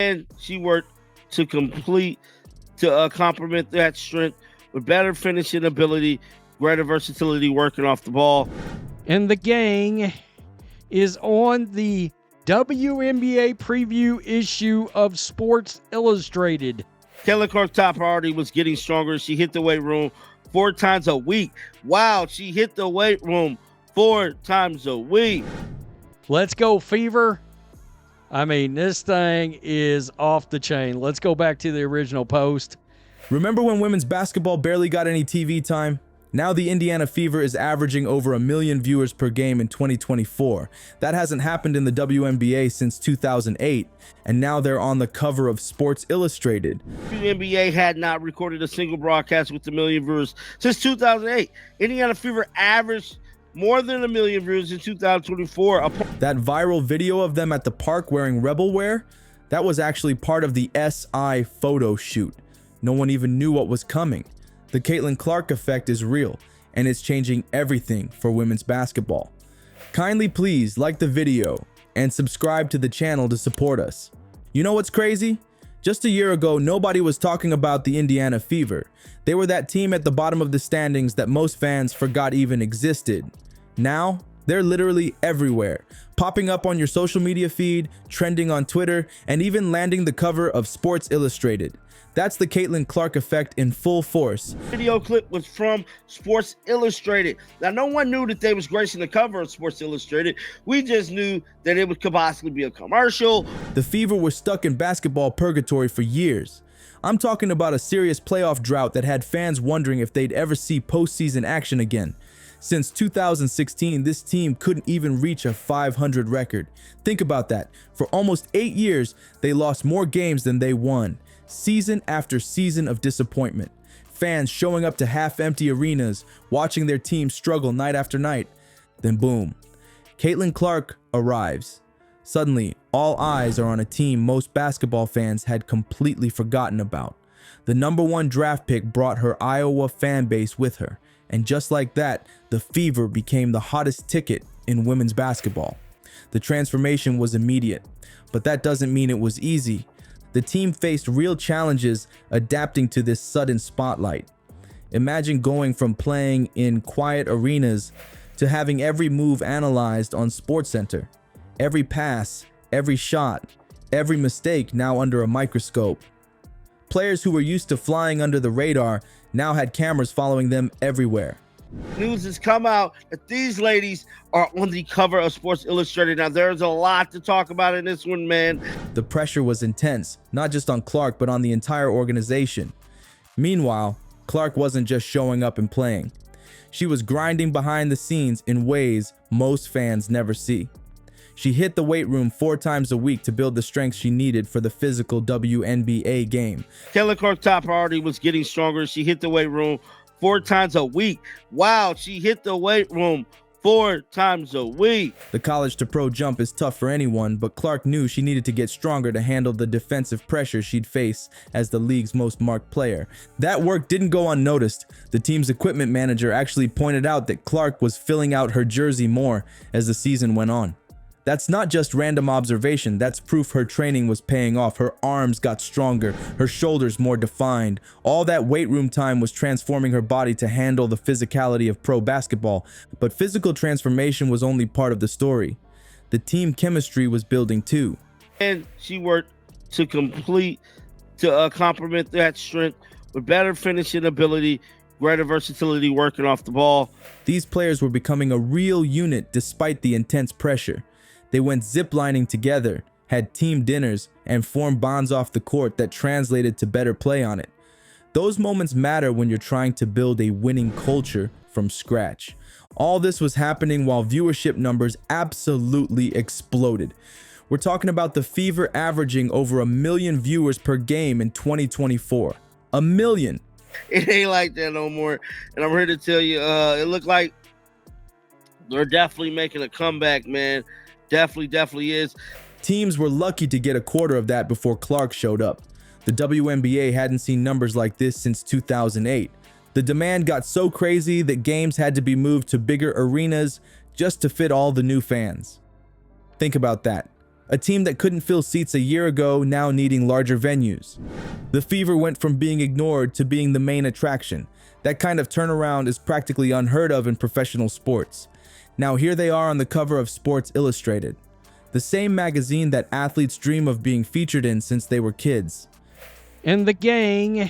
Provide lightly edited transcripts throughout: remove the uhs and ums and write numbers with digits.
And she worked to complement that strength with better finishing ability, greater versatility working off the ball. And the gang is on the WNBA preview issue of Sports Illustrated. Caitlin Clark's top priority was getting stronger. She hit the weight room 4 times a week. Wow, she hit the weight room 4 times a week. Let's go, Fever. I mean, this thing is off the chain. Let's go back to the original post. Remember when women's basketball barely got any TV time? Now the Indiana Fever is averaging over 1 million viewers per game in 2024. That hasn't happened in the WNBA since 2008, and now they're on the cover of Sports Illustrated. WNBA had not recorded a single broadcast with 1 million viewers since 2008. Indiana Fever averaged more than 1 million viewers in 2024. That viral video of them at the park wearing Rebel wear, that was actually part of the SI photo shoot. No one even knew what was coming. The Caitlin Clark effect is real, and it's changing everything for women's basketball. Kindly please like the video and subscribe to the channel to support us. You know what's crazy? Just a year ago, nobody was talking about the Indiana Fever. They were that team at the bottom of the standings that most fans forgot even existed. Now, they're literally everywhere, popping up on your social media feed, trending on Twitter, and even landing the cover of Sports Illustrated. That's the Caitlin Clark effect in full force. Video clip was from Sports Illustrated. Now, no one knew that they was gracing the cover of Sports Illustrated. We just knew that it could possibly be a commercial. The Fever were stuck in basketball purgatory for years. I'm talking about a serious playoff drought that had fans wondering if they'd ever see postseason action again. Since 2016, this team couldn't even reach a 500 record. Think about that. For almost 8 years, they lost more games than they won. Season after season of disappointment. Fans showing up to half-empty arenas, watching their team struggle night after night. Then boom, Caitlin Clark arrives. Suddenly, all eyes are on a team most basketball fans had completely forgotten about. The #1 draft pick brought her Iowa fan base with her. And just like that, the Fever became the hottest ticket in women's basketball. The transformation was immediate, but that doesn't mean it was easy. The team faced real challenges adapting to this sudden spotlight. Imagine going from playing in quiet arenas to having every move analyzed on SportsCenter. Every pass, every shot, every mistake now under a microscope. Players who were used to flying under the radar now had cameras following them everywhere. News has come out that these ladies are on the cover of Sports Illustrated. Now, there's a lot to talk about in this one, man. The pressure was intense, not just on Clark, but on the entire organization. Meanwhile, Clark wasn't just showing up and playing. She was grinding behind the scenes in ways most fans never see. She hit the weight room 4 times a week to build the strength she needed for the physical WNBA game. Caitlin Clark's top priority was getting stronger. She hit the weight room 4 times a week. Wow, she hit the weight room 4 times a week. The college to pro jump is tough for anyone, but Clark knew she needed to get stronger to handle the defensive pressure she'd face as the league's most marked player. That work didn't go unnoticed. The team's equipment manager actually pointed out that Clark was filling out her jersey more as the season went on. That's not just random observation, that's proof her training was paying off. Her arms got stronger, her shoulders more defined. All that weight room time was transforming her body to handle the physicality of pro basketball. But physical transformation was only part of the story. The team chemistry was building too. And she worked to complement that strength with better finishing ability, greater versatility working off the ball. These players were becoming a real unit despite the intense pressure. They went ziplining together, had team dinners, and formed bonds off the court that translated to better play on it. Those moments matter when you're trying to build a winning culture from scratch. All this was happening while viewership numbers absolutely exploded. We're talking about the Fever averaging over 1 million viewers per game in 2024. 1 million. It ain't like that no more. And I'm here to tell you, it looked like they're definitely making a comeback, man. Definitely is. Teams were lucky to get a quarter of that before Clark showed up. The WNBA hadn't seen numbers like this since 2008. The demand got so crazy that games had to be moved to bigger arenas just to fit all the new fans. Think about that. A team that couldn't fill seats a year ago now needing larger venues. The Fever went from being ignored to being the main attraction. That kind of turnaround is practically unheard of in professional sports. Now here they are on the cover of Sports Illustrated, the same magazine that athletes dream of being featured in since they were kids. And the gang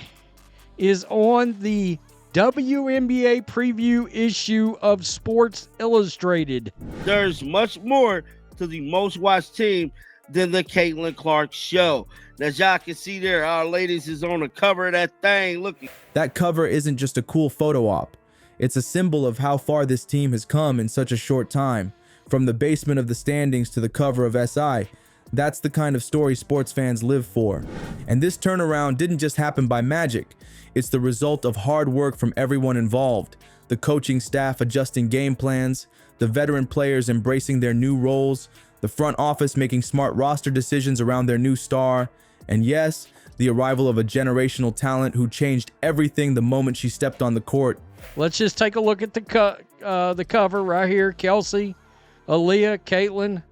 is on the WNBA preview issue of Sports Illustrated. There's much more to the most watched team than the Caitlin Clark show. As y'all can see there, our ladies is on the cover of that thing. Look. That cover isn't just a cool photo op. It's a symbol of how far this team has come in such a short time. From the basement of the standings to the cover of SI, that's the kind of story sports fans live for. And this turnaround didn't just happen by magic. It's the result of hard work from everyone involved. The coaching staff adjusting game plans, the veteran players embracing their new roles, the front office making smart roster decisions around their new star, and yes, the arrival of a generational talent who changed everything the moment she stepped on the court. Let's just take a look at the cover right here. Kelsey, Aaliyah, Caitlin,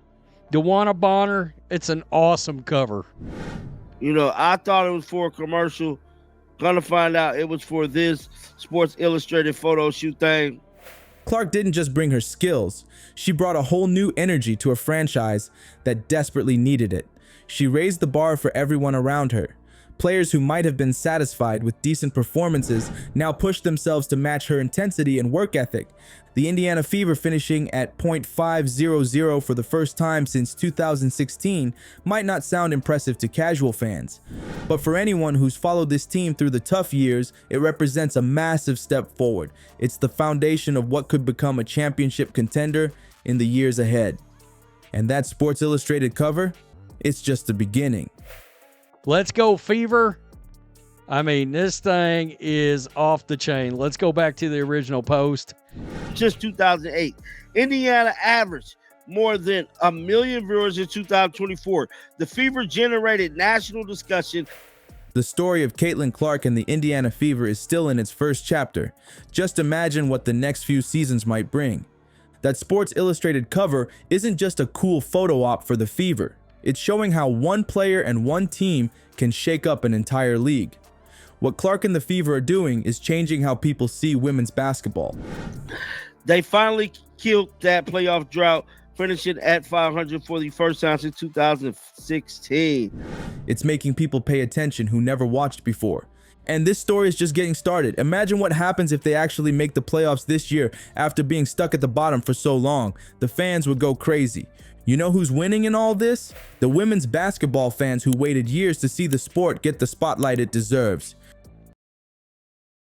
DeWanna Bonner. It's an awesome cover. You know, I thought it was for a commercial. Gonna find out it was for this Sports Illustrated photo shoot thing. Clark didn't just bring her skills. She brought a whole new energy to a franchise that desperately needed it. She raised the bar for everyone around her. Players who might have been satisfied with decent performances now pushed themselves to match her intensity and work ethic. The Indiana Fever finishing at .500 for the first time since 2016 might not sound impressive to casual fans, but for anyone who's followed this team through the tough years, it represents a massive step forward. It's the foundation of what could become a championship contender in the years ahead. And that Sports Illustrated cover, it's just the beginning. Let's go, Fever. I mean, this thing is off the chain. Let's go back to the original post. Just 2008, Indiana averaged more than 1 million viewers in 2024. The Fever generated national discussion. The story of Caitlin Clark and the Indiana Fever is still in its first chapter. Just imagine what the next few seasons might bring. That Sports Illustrated cover isn't just a cool photo op for the Fever. It's showing how one player and one team can shake up an entire league. What Clark and the Fever are doing is changing how people see women's basketball. They finally killed that playoff drought, finishing at 500 for the first time since 2016. It's making people pay attention who never watched before. And this story is just getting started. Imagine what happens if they actually make the playoffs this year after being stuck at the bottom for so long. The fans would go crazy. You know who's winning in all this? The women's basketball fans who waited years to see the sport get the spotlight it deserves.